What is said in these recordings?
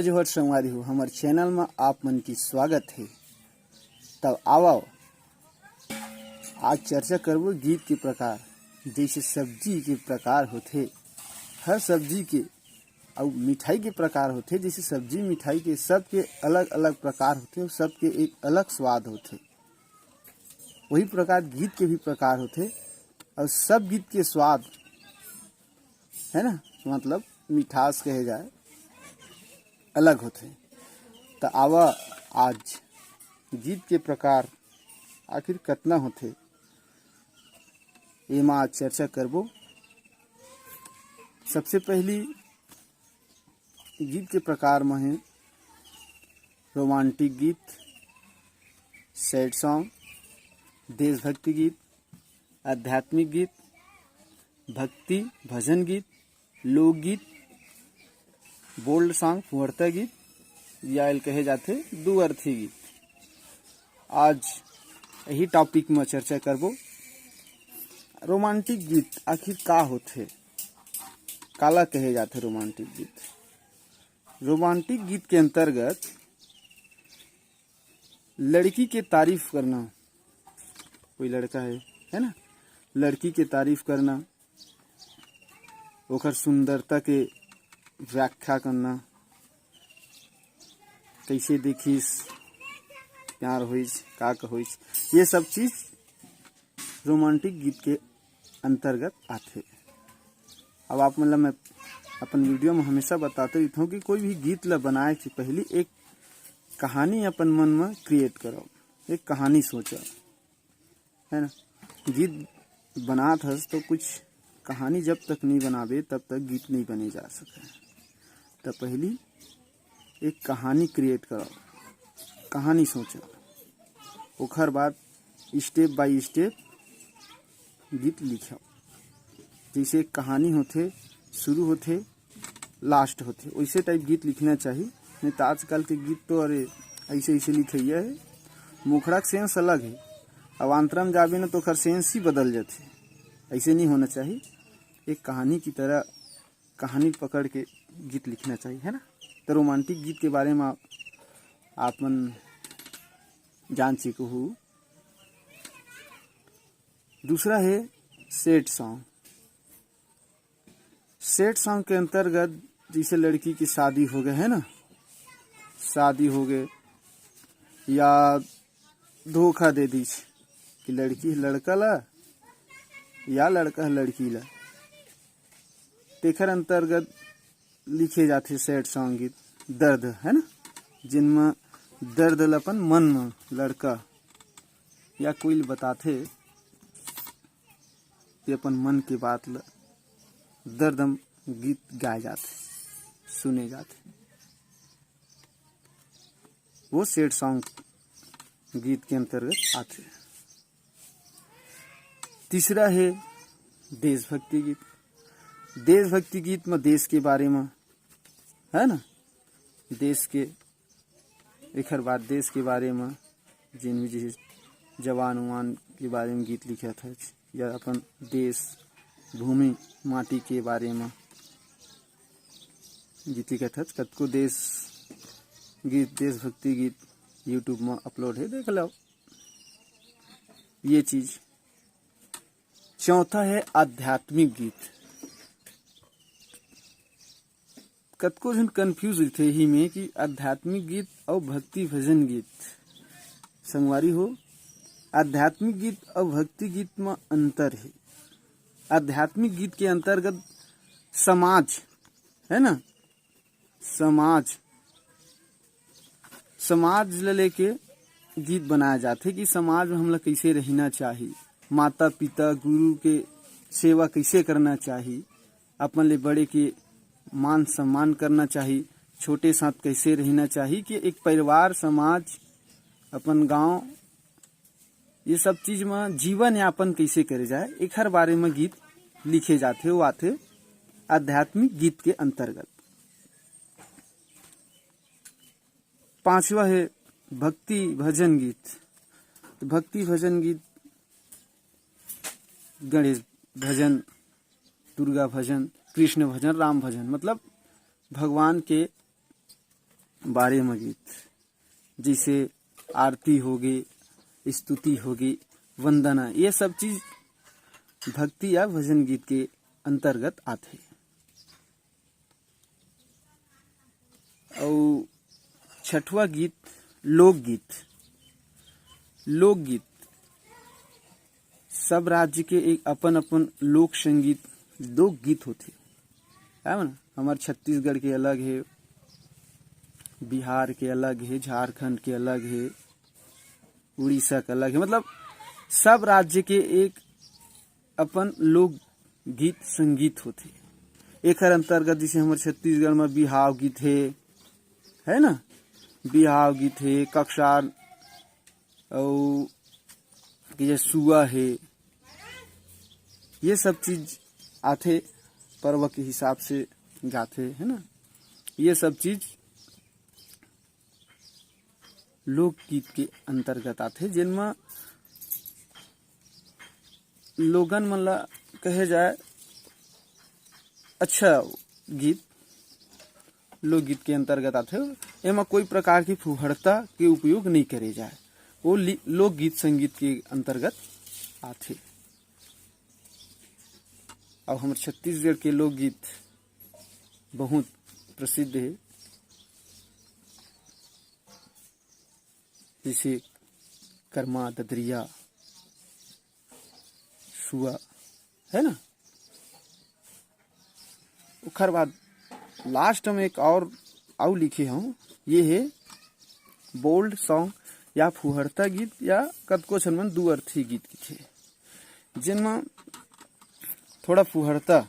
जोहर संवारी हो हमारे चैनल में आप मन की स्वागत है। तब आओ आज चर्चा करबो गीत के प्रकार। जैसे सब्जी के प्रकार होते, हर सब्जी के और मिठाई के प्रकार होते। जैसे सब्जी मिठाई के सबके अलग अलग प्रकार होते, सबके एक अलग स्वाद होते। वही प्रकार गीत के भी प्रकार होते और सब गीत के स्वाद है ना, मतलब मिठास कहे जाए अलग होते। तो आवा आज गीत के प्रकार आखिर कितना होते ये आज चर्चा करबो। सबसे पहली गीत के प्रकार में है रोमांटिक गीत, सैड सॉन्ग, देशभक्ति गीत, आध्यात्मिक गीत, भक्ति भजन गीत, लोकगीत, बोल्ड सॉन्ग, फुहरता गीत या कहे जाते दो अर्थी गीत। आज यही टॉपिक में चर्चा करबो। रोमांटिक गीत आखिर का होते, काला कहे जाते रोमांटिक गीत। रोमांटिक गीत के अंतर्गत लड़की के तारीफ करना, कोई लड़का है ना, लड़की के तारीफ करना, ओकर सुंदरता के व्याख्या करना, कैसे देखिस, प्यार होइस, का होइस, ये सब चीज रोमांटिक गीत के अंतर्गत आते। अब आप मतलब मैं अपन वीडियो में हमेशा बताते रहता हूँ कि कोई भी गीत ला बनाए से पहले एक कहानी अपन मन में क्रिएट करो, एक कहानी सोचो, है ना। गीत बनात हस तो कुछ कहानी जब तक नहीं बनावे तब तक गीत नहीं बने जा सके। तो पहली एक कहानी क्रिएट करो, कहानी सोचो, ओखर बाद स्टेप बाय स्टेप गीत लिखो। जैसे एक कहानी होते, शुरू होते, लास्ट होते, वैसे टाइप गीत लिखना चाहिए। नहीं तो आजकल के गीत तो अरे ऐसे ऐसे लिखिए है, मुखड़ा का सेंस अलग है, अब अंतरम जाबे ना तो ओखर सेंस ही बदल जाते। ऐसे नहीं होना चाहिए। एक कहानी की तरह कहानी पकड़ के गीत लिखना चाहिए, है ना। तो रोमांटिक गीत के बारे में आप मन जान सीखो हो। दूसरा है सैड सॉन्ग। सैड सॉन्ग के अंतर्गत जैसे लड़की की शादी हो गए, है ना, शादी हो गए या धोखा दे दी कि लड़की लड़का ला या लड़का लड़की ला, तेखर अंतर्गत लिखे जाते सैड सॉन्ग गीत। दर्द है ना, जिनमें दर्द लपन मन में लड़का या कोई बताते कि अपन मन की बात ल दर्द गीत गाए जाते, सुने जाते, वो सैड सॉन्ग गीत के अंतर्गत आते। तीसरा है देशभक्ति गीत। देशभक्ति गीत में देश के बारे में, है ना, देश के एक बात देश के बारे में, जिन भी जैसे जवान उवान के बारे में गीत लिखा था, या अपन देश भूमि माटी के बारे में गीत लिखा था। कतको देश गीत, देशभक्ति गीत यूट्यूब में अपलोड है, देख लो ये चीज। चौथा है आध्यात्मिक गीत। कतको जन कंफ्यूज थे ही में कि आध्यात्मिक गीत और भक्ति भजन गीत संगवारी हो। आध्यात्मिक गीत और भक्ति गीत में अंतर है। आध्यात्मिक गीत के अंतर्गत समाज, है ना, समाज ले लेके गीत बनाया जाते कि समाज में हम लोग कैसे रहना चाहिए, माता पिता गुरु के सेवा कैसे करना चाहिए, अपन ले बड़े के मान सम्मान करना चाहिए, छोटे साथ कैसे रहना चाहिए, कि एक परिवार, समाज, अपन गांव, ये सब चीज में जीवन यापन कैसे करे जाए, एक हर बारे में गीत लिखे जाते, वो आते आध्यात्मिक गीत के अंतर्गत। पांचवा है भक्ति भजन गीत। तो भक्ति भजन गीत गणेश भजन, दुर्गा भजन, कृष्ण भजन, राम भजन, मतलब भगवान के बारे में गीत, जैसे आरती होगी, स्तुति होगी, वंदना, ये सब चीज भक्ति या भजन गीत के अंतर्गत आते। और छठवा गीत लोकगीत। लोकगीत सब राज्य के एक अपन अपन लोक संगीत लोकगीत होते है ना। हमारे छत्तीसगढ़ के अलग है, बिहार के अलग है, झारखंड के अलग है, उड़ीसा का अलग है। मतलब सब राज्य के एक अपन लोक गीत संगीत होते। एक अंतर्गत जैसे हमारे छत्तीसगढ़ में बिहाव गीत है ना, बिहाव गीत है, कक्षार और ये सुआ है, ये सब चीज आते पर्व के हिसाब से गाते है ना। ये सब चीज लोकगीत के अंतर्गत आते, जिनमें लोगन मन ला कहे जाए अच्छा गीत लोकगीत के अंतर्गत आते। एमा कोई प्रकार की फुहड़ता के उपयोग नहीं करे जाए, वो लोकगीत संगीत के अंतर्गत आते। और हमारे छत्तीसगढ़ के लोकगीत बहुत प्रसिद्ध है, जैसे कर्मा, ददरिया, सुआ है ना। उखर बाद लास्ट में एक और लिखे हूँ, ये है बोल्ड सॉन्ग या फुहड़ता गीत या कतको छन दू अर्थी गीत की थे, जिनमें थोड़ा फुहड़ता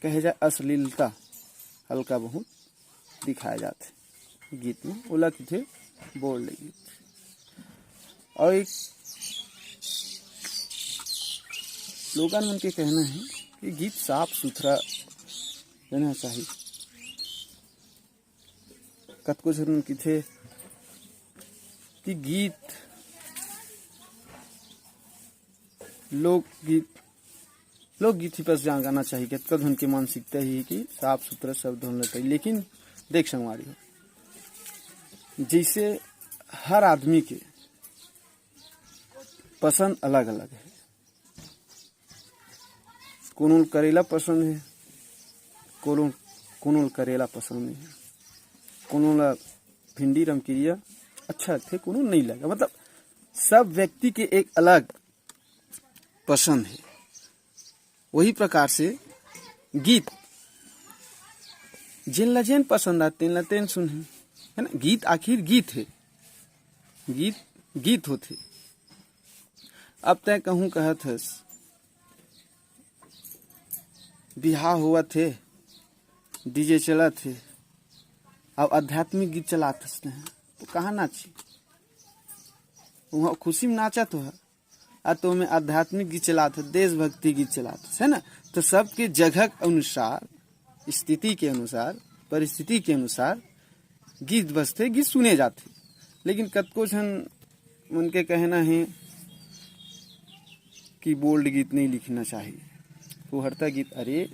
कहे जाए, अश्लीलता हल्का बहुत दिखाया जाते गीत में, ओला की थे बोल्ड गीत। और एक लोगन मन के कहना है कि गीत साफ सुथरा रहना चाहिए। कतको जरूर की थे कि गीत लोकगीत ही पास जहाँ गाना चाहिए, कतका धुन की मानसिकता ही है कि साफ सुथरा शब्द होना चाहिए। लेकिन देख संगवारी हो, जैसे हर आदमी के पसंद अलग अलग है। कोनो करेला पसंद है, कोनो करेला पसंद नहीं है, कोनो ला भिंडी रमकिरिया अच्छा थे, कोनो नहीं लगा। मतलब सब व्यक्ति के एक अलग पसंद है। वही प्रकार से गीत जिन ला जेन पसंद आते ला तेन सुन है ना। गीत आखिर गीत है, गीत होते। अब तय कहूँ कहत हस बिहार हुआ थे, डीजे चला थे, अब आध्यात्मिक गीत चलाते हैं तो कहाँ नाची, वहाँ खुशी में नाचा तो है, तो में आध्यात्मिक गीत चलाते, देशभक्ति गीत चलाते है ना। तो सबके जगह के अनुसार, स्थिति के अनुसार, परिस्थिति के अनुसार गीत बजते, गीत सुने जाते। लेकिन कतको जन उनके कहना है कि बोल्ड गीत नहीं लिखना चाहिए, फुहड़ता गीत। अरे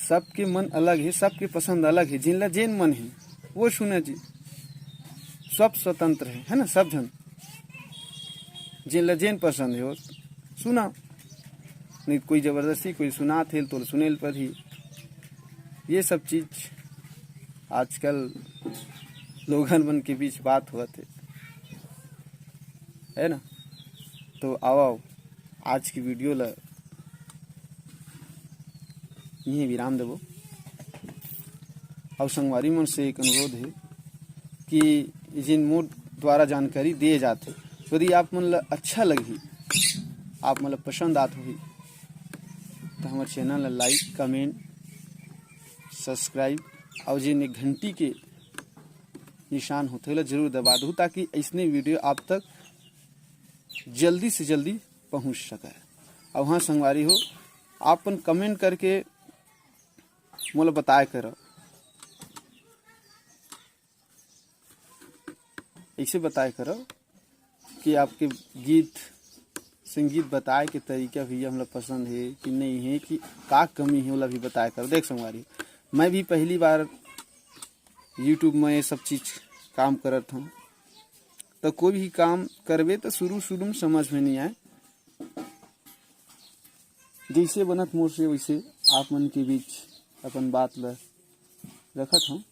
सबके मन अलग है, सबके पसंद अलग है, जिनला जेन मन है वो सुने जी, सब स्वतंत्र है ना। सब जन जिनला जेन पसंद है वो सुना, नहीं कोई जबरदस्ती कोई सुना थे तो सुनेल पर ही। ये सब चीज आजकल लोगन मन के बीच बात हुआ थे है ना। तो आओ आज की वीडियो ला यही विराम देवो। और संगवारी मन से एक अनुरोध है कि जिन मोड द्वारा जानकारी दिए जाते, यदि आप मन ला अच्छा लगी, आप मतलब पसंद आत हुई, तो हमारे चैनल ला लाइक, कमेंट, सब्सक्राइब और जिन एक घंटी के निशान होते हैं जरूर दबा दो, ताकि ऐसने वीडियो आप तक जल्दी से जल्दी पहुंच सके। और हाँ संगवारी हो, आप कमेंट करके मोला बताया करो, ऐसे बताया करो कि आपके गीत संगीत बताए के तरीका भी हमला पसंद है कि नहीं है, कि का कमी है, वाला भी बताया करो। देख संगवारी मैं भी पहली बार यूट्यूब में ये सब चीज काम करत हूँ। तो कोई भी काम करबे तो शुरू में समझ में नहीं आए, जैसे बनत मोर से वैसे आप मन के बीच अपन बात ल रखत हूँ।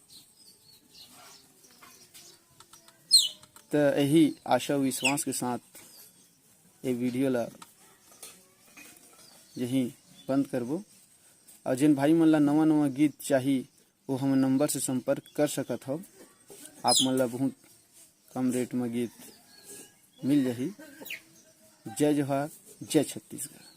तो यही आशा विश्वास के साथ ये वीडियो ला यही बंद करबो। और जिन भाई मन ला नवा गीत चाहिए वो हम नंबर से संपर्क कर सकत हो। आप मन ला बहुत कम रेट में गीत मिल जाही। जय जोहार, जय छत्तीसगढ़।